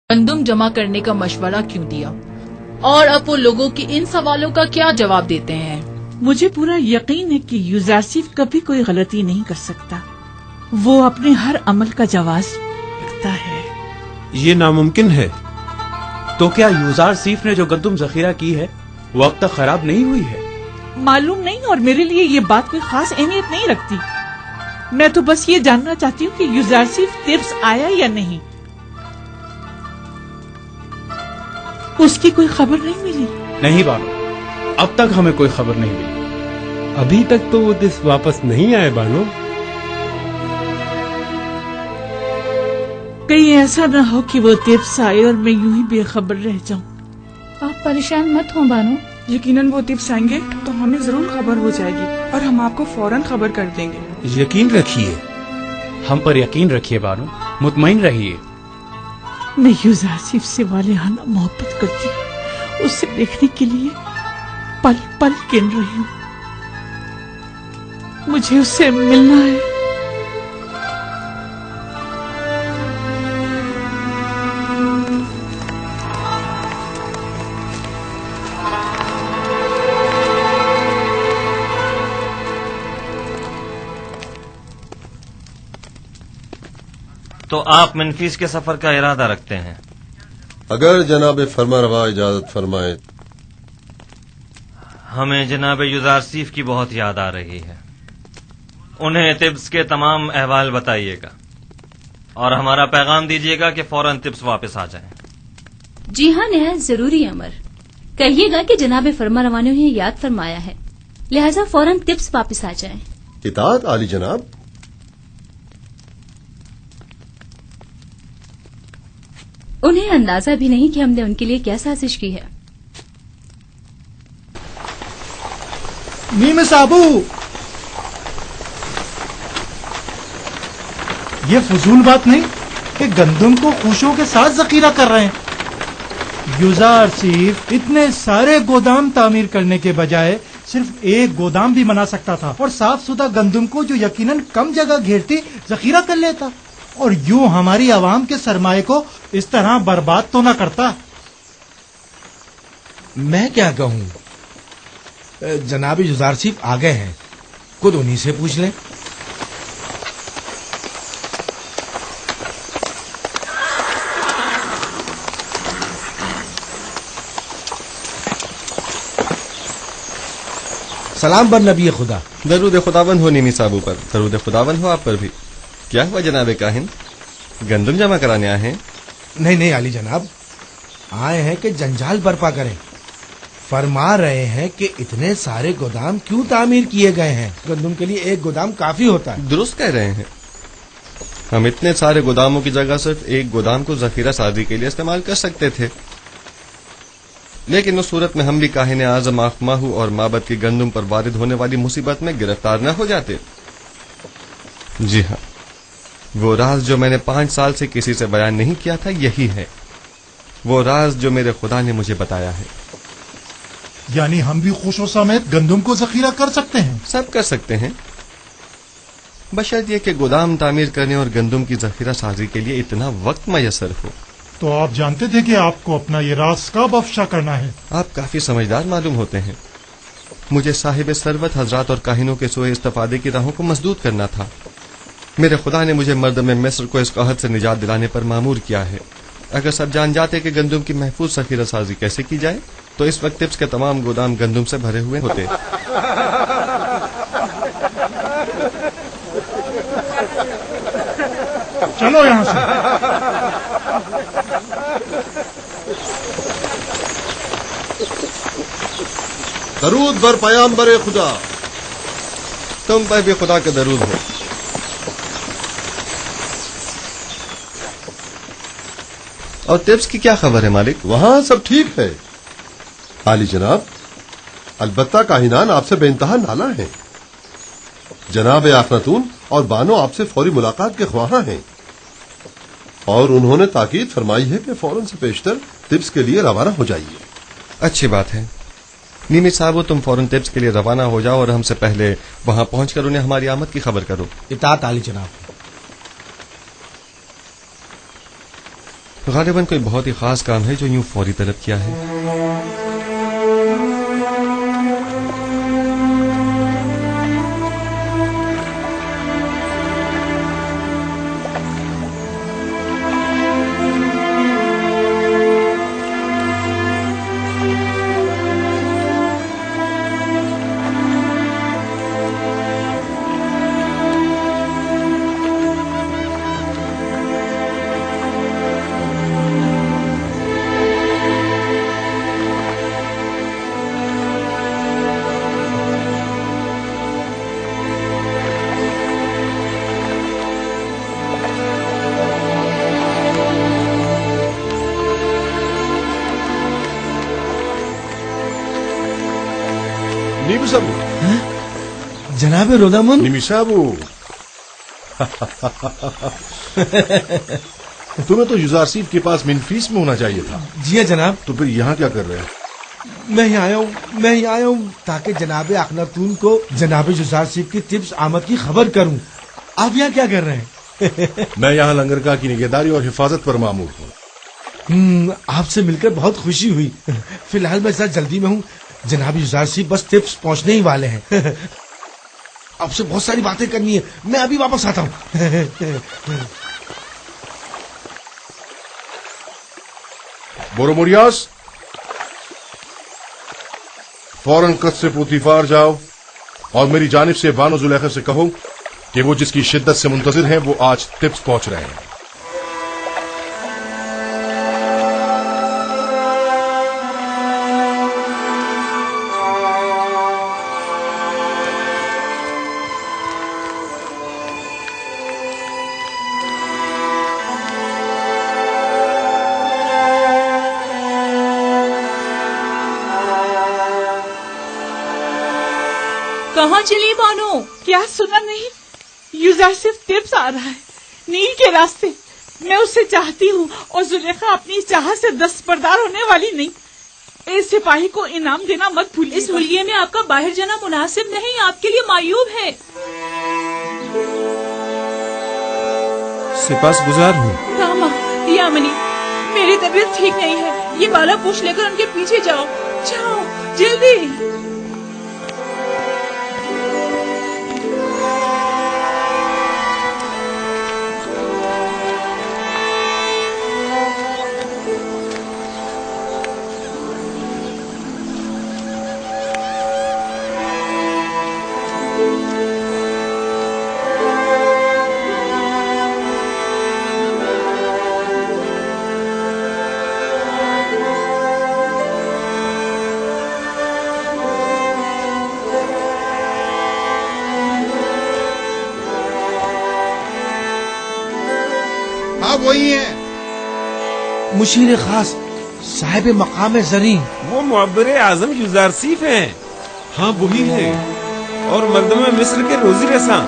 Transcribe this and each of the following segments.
گندم جمع کرنے کا مشورہ کیوں دیا، اور اب وہ لوگوں کے ان سوالوں کا کیا جواب دیتے ہیں؟ مجھے پورا یقین ہے کہ یوزرسیف کبھی کوئی غلطی نہیں کر سکتا، وہ اپنے ہر عمل کا جواز رکھتا ہے۔ یہ ناممکن ہے۔ تو کیا یوزرسیف نے جو گندم ذخیرہ کی ہے وہ اب تک خراب نہیں ہوئی ہے؟ معلوم نہیں، اور میرے لیے یہ بات کوئی خاص اہمیت نہیں رکھتی۔ میں تو بس یہ جاننا چاہتی ہوں کہ یوزرسیف تبس آیا یا نہیں۔ اس کی کوئی خبر نہیں ملی؟ نہیں بانو، اب تک ہمیں کوئی خبر نہیں ملی۔ ابھی تک تو وہ دس واپس نہیں آئے بانو۔ کہیں ایسا نہ ہو کہ وہ تبس آئے اور میں یوں ہی بے خبر رہ جاؤں۔ آپ پریشان مت ہوں بانو، یقیناً وہ تبس آئیں گے تو ہمیں ضرور خبر ہو جائے گی اور ہم آپ کو فوراً خبر کر دیں گے۔ یقین رکھیے، ہم پر یقین رکھیے بانو، مطمئن رہیے۔ میں یوزرسیف سے والہانہ محبت کرتی ہوں، اسے دیکھنے کے لیے پل پل گن رہی ہوں۔ مجھے اس سے ملنا ہے۔ تو آپ منفیس کے سفر کا ارادہ رکھتے ہیں؟ اگر جناب فرما روا اجازت فرمائے۔ ہمیں جناب یوزرسیف کی بہت یاد آ رہی ہے، انہیں تبس کے تمام احوال بتائیے گا اور ہمارا پیغام دیجیے گا کہ فوراً تبس واپس آ جائیں۔ جی ہاں، نہایت ضروری امر۔ کہیے گا کہ جناب فرما روا نے انہیں یاد فرمایا ہے، لہذا فوراً تبس واپس آ جائیں۔ اطاعت عالی جناب۔ انہیں اندازہ بھی نہیں کہ ہم نے ان کے لیے کیا سازش کی ہے۔ نیم صابو، یہ فضول بات نہیں کہ گندم کو خوشوں کے ساتھ ذخیرہ کر رہے ہیں۔ یوزرسیف اتنے سارے گودام تعمیر کرنے کے بجائے صرف ایک گودام بھی بنا سکتا تھا اور صاف ستھرا گندم کو جو یقیناً کم جگہ گھیرتی ذخیرہ کر لیتا، اور یوں ہماری عوام کے سرمایے کو اس طرح برباد تو نہ کرتا۔ میں کیا کہوں، جناب یوزرسیف آ گئے ہیں، خود انہی سے پوچھ لیں۔ سلام بر نبی خدا۔ درود خداوند ہو نیمی صاحبوں پر، درود خداوند ہو آپ پر بھی۔ کیا ہوا جناب کاہن، گندم جمع کرانے آئے ہیں؟ نہیں علی جناب، آئے ہیں کہ جنجال برپا کریں۔ فرما رہے ہیں کہ اتنے سارے گودام کیوں تعمیر کیے گئے ہیں، گندم کے لیے ایک گودام کافی ہوتا ہے۔ درست کہہ رہے ہیں، ہم اتنے سارے گوداموں کی جگہ صرف ایک گودام کو ذخیرہ سازی کے لیے استعمال کر سکتے تھے، لیکن اس صورت میں ہم بھی کاہن اعظم آخماہو اور معبد کی گندم پر وارد ہونے والی مصیبت میں گرفتار نہ ہو جاتے۔ جی ہاں، وہ راز جو میں نے 5 سال سے کسی سے بیان نہیں کیا تھا یہی ہے، وہ راز جو میرے خدا نے مجھے بتایا ہے۔ یعنی ہم بھی خوشوں سمیت گندم کو ذخیرہ کر سکتے ہیں؟ سب کر سکتے ہیں، بشرط یہ کہ گودام تعمیر کرنے اور گندم کی ذخیرہ سازی کے لیے اتنا وقت میسر ہو۔ تو آپ جانتے تھے کہ آپ کو اپنا یہ راز کب افشا کرنا ہے؟ آپ کافی سمجھدار معلوم ہوتے ہیں۔ مجھے صاحب ثروت حضرات اور کاہنوں کے سوء استفادے کی راہوں کو مسدود کرنا تھا۔ میرے خدا نے مجھے مردم مصر کو اس قحط سے نجات دلانے پر مامور کیا ہے۔ اگر سب جان جاتے کہ گندم کی محفوظ ذخیرہ سازی کیسے کی جائے تو اس وقت تبس کے تمام گودام گندم سے بھرے ہوئے ہوتے۔ چلو یہاں سے۔ درود بر پیامبر خدا۔ تم پر بھی خدا کا درود ہو۔ اور تبس کی کیا خبر ہے مالک؟ وہاں سب ٹھیک ہے عالی جناب، البتہ کاہنان آپ سے بے انتہا نالاں ہیں۔ جناب آخناتون اور بانو آپ سے فوری ملاقات کے خواہاں ہیں، اور انہوں نے تاکید فرمائی ہے کہ فوراً سے پیشتر تبس کے لیے روانہ ہو جائیے۔ اچھی بات ہے، نیمی صاحب تم فوراً تبس کے لیے روانہ ہو جاؤ اور ہم سے پہلے وہاں پہنچ کر انہیں ہماری آمد کی خبر کرو۔ اطاعت عالی جناب۔ غالباً کوئی بہت ہی خاص کام ہے جو یوں فوری طلب کیا ہے. جناب رودامن. نمیشابو تمہیں تو یوزارسیف کے پاس منفیس میں ہونا چاہیے تھا. جی جناب. تو پھر یہاں کیا کر رہے ہیں؟ میں ہی آیا ہوں تاکہ جناب اخناتون کو جناب یوزارسیف کی طبس آمد کی خبر کروں. آپ یہاں کیا کر رہے ہیں؟ میں یہاں لنگرگاہ کی نگہداری اور حفاظت پر مامور ہوں. آپ سے مل کر بہت خوشی ہوئی. فی الحال میں ذرا جلدی میں ہوں. جناب یوزارسیف بس طبس پہنچنے ہی والے ہیں. آپ سے بہت ساری باتیں کرنی ہے. میں ابھی واپس آتا ہوں. بوروموریاس فوراً قد سے پوتیفار جاؤ اور میری جانب سے بانو زلیخا سے کہو کہ وہ جس کی شدت سے منتظر ہیں وہ آج طبس پہنچ رہے ہیں. کہاں چلی بانو؟ کیا سنا نہیں؟ یوزارسیف طبس آ رہا ہے نیل کے راستے. میں اسے چاہتی ہوں اور زلیخا اپنی چاہت سے دستبردار ہونے والی نہیں. اس سپاہی کو انعام دینا مت بھولیے. اس ملگیے میں آپ کا باہر جانا مناسب نہیں، آپ کے لیے معیوب ہے. سپاس گزار ہوں. راما یامنی، میری طبیعت ٹھیک نہیں ہے. یہ بالا پوچھ لے کر ان کے پیچھے جاؤ. جاؤ جلدی. وہی ہے مشیر خاص صاحب مقام زرین. وہ معبر اعظم یوزارسیف ہیں. ہاں وہی ہیں اور مردم مصر کے روزی رساں.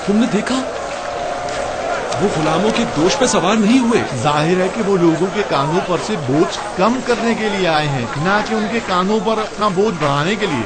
تم نے دیکھا وہ غلاموں کے دوش پہ سوار نہیں ہوئے. ظاہر ہے کہ وہ لوگوں کے کانوں پر سے بوجھ کم کرنے کے لیے آئے ہیں، نہ کہ ان کے کانوں پر اپنا بوجھ بڑھانے کے لیے.